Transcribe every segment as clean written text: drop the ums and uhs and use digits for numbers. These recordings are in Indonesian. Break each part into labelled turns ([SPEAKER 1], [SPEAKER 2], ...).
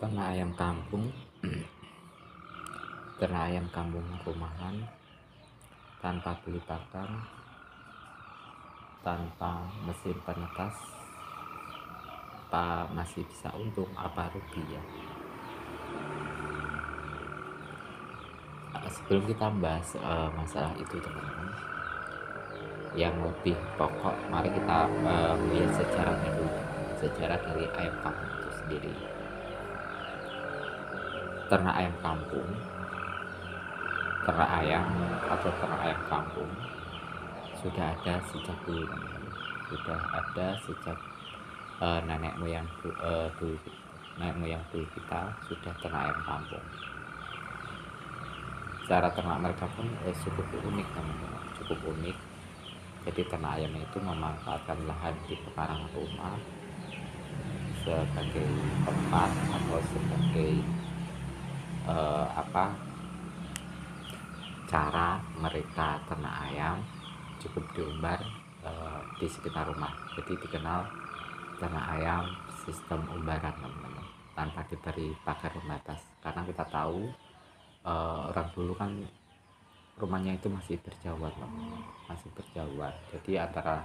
[SPEAKER 1] Ternak ayam kampung, ternak ayam kampung rumahan tanpa beli pakan, tanpa mesin penetas, apa masih bisa untung apa rugi ya? Sebelum kita bahas masalah itu teman-teman, yang lebih pokok, mari kita melihat sejarahnya dulu, sejarah dari ayam kampung itu sendiri. Ternak ayam kampung, ternak ayam atau ternak ayam kampung sudah ada sejak dulu teman-teman. Sudah ada sejak nenek moyang dulu, nenek moyang dulu kita sudah ternak ayam kampung. Cara ternak mereka pun cukup unik teman-teman, cukup unik. Jadi ternak ayam itu memanfaatkan lahan di pekarangan rumah sebagai tempat atau sebagai cara mereka ternak ayam cukup diumbar di sekitar rumah. Jadi dikenal ternak ayam sistem umbaran teman-teman, tanpa diberi pagar pembatas. Karena kita tahu orang dulu kan rumahnya itu masih berjauhan, masih berjauhan. Jadi antara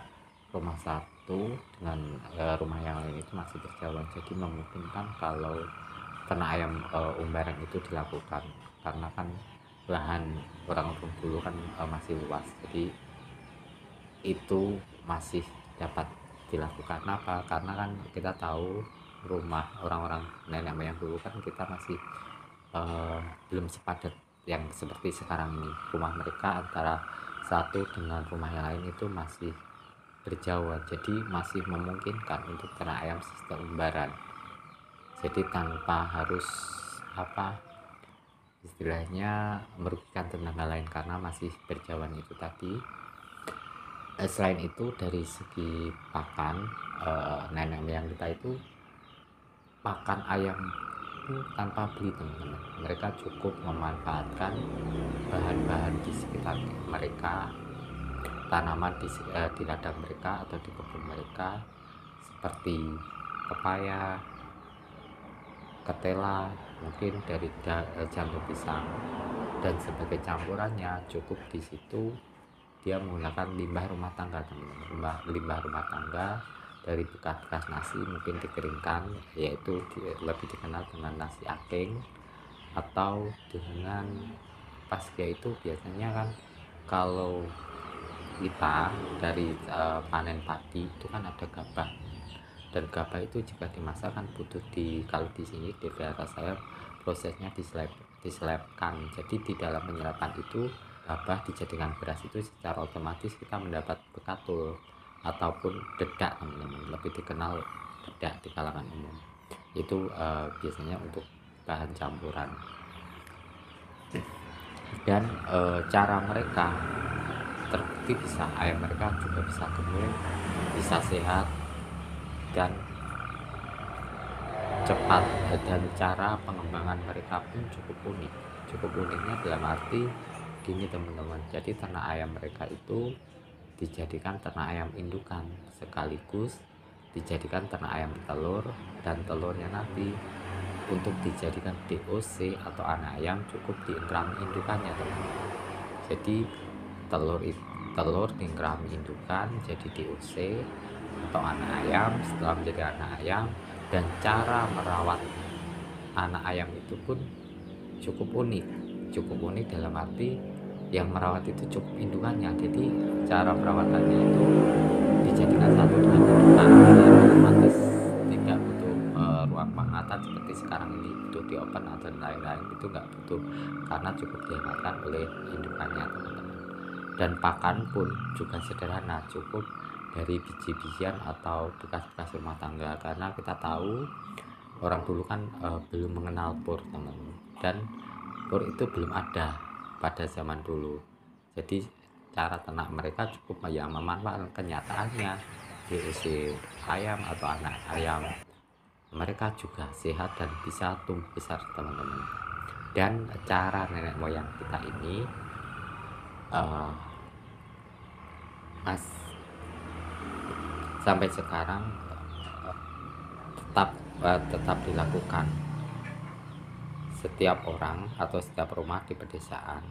[SPEAKER 1] rumah satu dengan rumah yang lain itu masih berjauhan. Jadi memungkinkan kalau ternak ayam umbaran itu dilakukan, karena kan lahan orang dulu kan masih luas. Jadi itu masih dapat dilakukan. Kenapa? Karena kan kita tahu rumah orang-orang nenek moyang dulu kan kita masih belum sepadat yang seperti sekarang ini. Rumah mereka antara satu dengan rumah yang lain itu masih berjauhan, jadi masih memungkinkan untuk ternak ayam sistem umbaran. Jadi tanpa harus istilahnya merugikan tetangga lain karena masih berjauhan itu tadi. Selain itu dari segi pakan, nenek moyang kita itu pakan ayam itu tanpa beli teman-teman. Mereka cukup memanfaatkan bahan-bahan di sekitar mereka, tanaman di ladang mereka atau di kebun mereka, seperti pepaya, ketela, mungkin dari jantung pisang, dan sebagai campurannya cukup di situ dia menggunakan limbah rumah tangga teman-teman. Limbah rumah tangga dari bekas-bekas nasi mungkin dikeringkan, yaitu lebih dikenal dengan nasi aking, atau dengan pasca itu biasanya kan kalau kita dari panen padi itu kan ada gabah, dan gabah itu jika dimasak kan butuh kalau di sini di daerah saya prosesnya diselebkan. Jadi di dalam penyerapan itu gabah dijadikan beras, itu secara otomatis kita mendapat bekatul ataupun dedak teman-teman, lebih dikenal dedak di kalangan umum. Itu biasanya untuk bahan campuran. Dan cara mereka terbukti ayam mereka juga bisa gemuk, bisa sehat dan cepat, dan cara pengembangan mereka pun cukup unik. Cukup uniknya dalam arti gini teman-teman, jadi ternak ayam mereka itu dijadikan ternak ayam indukan, sekaligus dijadikan ternak ayam telur, dan telurnya nanti untuk dijadikan DOC atau anak ayam cukup diinkrami indukannya teman-teman. Jadi telur diinkrami indukan jadi DOC atau anak ayam. Setelah menjadi anak ayam, dan cara merawat anak ayam itu pun cukup unik dalam arti yang merawat itu cukup indukannya. Jadi cara perawatannya itu dijadikan satu dengan indukan, otomatis tidak butuh ruang pengangkatan seperti sekarang ini, butuh di open atau lain-lain, itu nggak butuh karena cukup dihangatkan oleh indukannya teman-teman. Dan pakan pun juga sederhana, cukup dari biji-bijian atau bekas-bekas rumah tangga, karena kita tahu orang dulu kan belum mengenal pur teman-teman, dan pur itu belum ada pada zaman dulu. Jadi cara ternak mereka cukup yang memanfaatkan kenyataannya diisi ayam atau anak ayam mereka juga sehat dan bisa tumbuh besar teman-teman. Dan cara nenek moyang kita ini sampai sekarang tetap dilakukan. setiap orang atau setiap rumah di pedesaan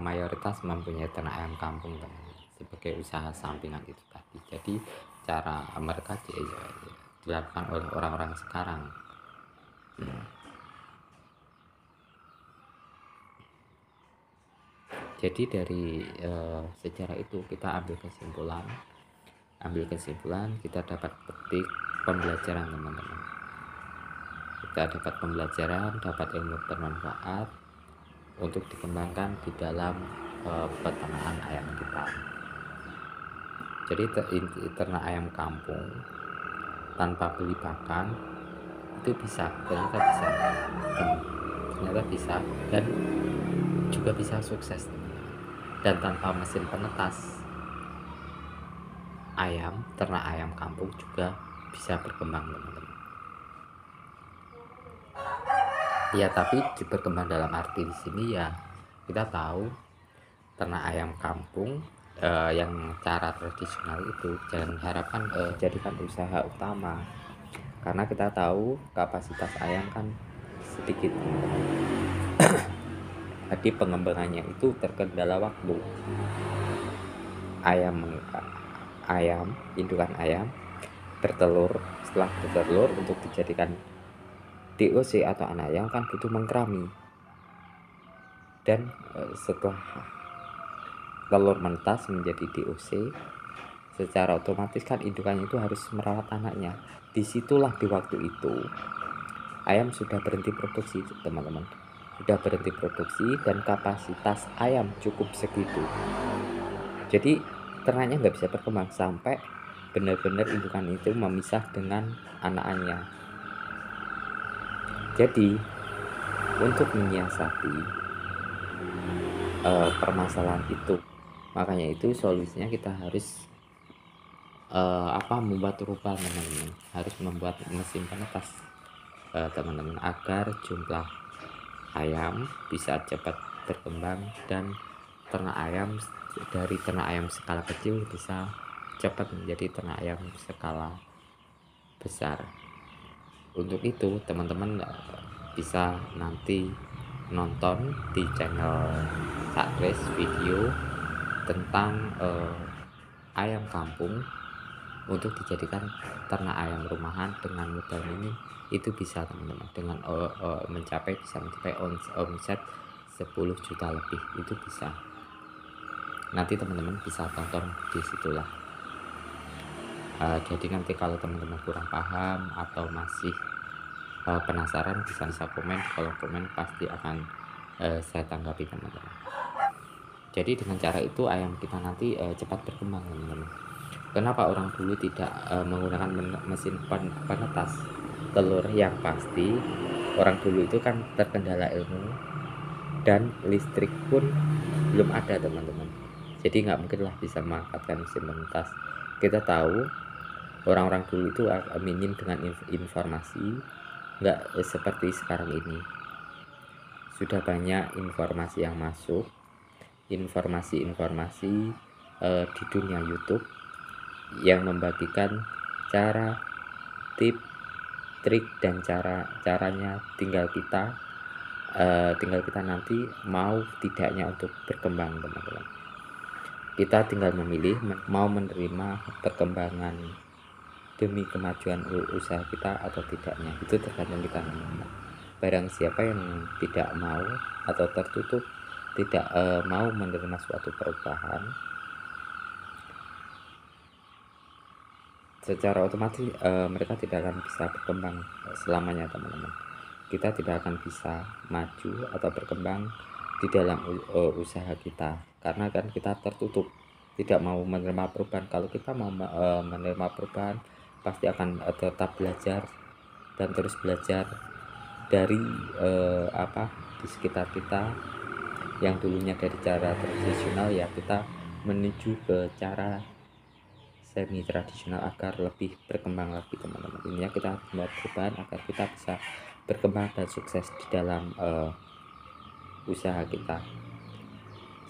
[SPEAKER 1] mayoritas mempunyai ternak ayam kampung teman-teman, sebagai usaha sampingan itu tadi. Jadi cara mereka dilakukan oleh orang-orang sekarang. Jadi dari sejarah itu kita ambil kesimpulan, kita dapat petik pembelajaran teman-teman. Kita dapat pembelajaran, dapat ilmu bermanfaat untuk dikembangkan di dalam peternakan ayam kita. Jadi ternak ayam kampung tanpa beli pakan itu ternyata bisa dan juga bisa sukses, dan tanpa mesin penetas ternak ayam kampung juga bisa berkembang teman-teman. Ya, tapi berkembang dalam arti di sini ya kita tahu ternak ayam kampung yang cara tradisional itu jangan harapkan jadikan usaha utama, karena kita tahu kapasitas ayam kan sedikit teman-teman. Jadi pengembangannya itu terkendala waktu. Indukan ayam bertelur, setelah bertelur untuk dijadikan DOC atau anak ayam kan butuh mengkerami, dan setelah telur menetas menjadi DOC, secara otomatis kan indukannya itu harus merawat anaknya. Disitulah di waktu itu ayam sudah berhenti produksi teman-teman, dan kapasitas ayam cukup segitu. Jadi ternaknya nggak bisa berkembang sampai benar-benar indukan itu memisah dengan anak-anaknya. Jadi untuk menyiasati permasalahan itu, makanya itu solusinya kita harus membuat perubahan teman-teman, harus membuat mesin penetas teman-teman, agar jumlah ayam bisa cepat berkembang dan dari ternak ayam skala kecil bisa cepat menjadi ternak ayam skala besar. Untuk itu teman-teman bisa nanti nonton di channel Sakres video tentang ayam kampung untuk dijadikan ternak ayam rumahan dengan modal minim. Itu bisa teman-teman, dengan bisa mencapai omset 10 juta lebih, itu bisa. Nanti teman-teman bisa tonton di situlah. Jadi nanti kalau teman-teman kurang paham atau masih penasaran, bisa komen. Kalau komen pasti akan saya tanggapi teman-teman. Jadi dengan cara itu ayam kita nanti cepat berkembang teman-teman. Kenapa orang dulu tidak menggunakan mesin penetas telur? Yang pasti orang dulu itu kan terkendala ilmu dan listrik pun belum ada teman-teman. Jadi nggak mungkin lah bisa memanfaatkan mesin penetas. Kita tahu orang-orang dulu itu minim dengan informasi, nggak seperti sekarang ini. Sudah banyak informasi yang masuk, informasi di dunia YouTube yang membagikan cara, tip, trik dan caranya. Tinggal kita nanti mau tidaknya untuk berkembang teman-teman. Kita tinggal memilih mau menerima perkembangan demi kemajuan usaha kita atau tidaknya. Itu tergantung kita teman-teman. Barang siapa yang tidak mau atau tertutup, tidak mau menerima suatu perubahan, secara otomatis mereka tidak akan bisa berkembang selamanya teman-teman. Kita tidak akan bisa maju atau berkembang di dalam usaha kita, karena kan kita tertutup, tidak mau menerima perubahan. Kalau kita mau menerima perubahan, pasti akan tetap belajar dan terus belajar dari di sekitar kita yang dulunya dari cara tradisional, ya kita menuju ke cara semi tradisional agar lebih berkembang lagi teman-teman. Intinya kita membuat perubahan agar kita bisa berkembang dan sukses di dalam usaha kita.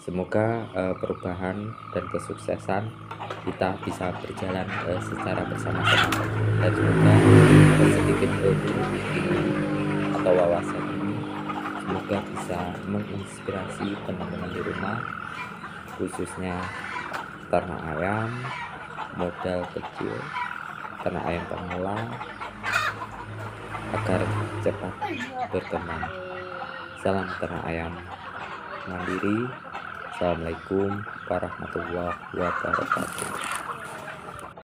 [SPEAKER 1] Semoga perubahan dan kesuksesan kita bisa berjalan secara bersama-sama, dan semoga sedikit ilmu atau wawasan ini semoga bisa menginspirasi teman-teman di rumah, khususnya ternak ayam modal kecil, ternak ayam pemula, agar cepat berkembang. Salam ternak ayam mandiri. Assalamualaikum warahmatullahi wabarakatuh.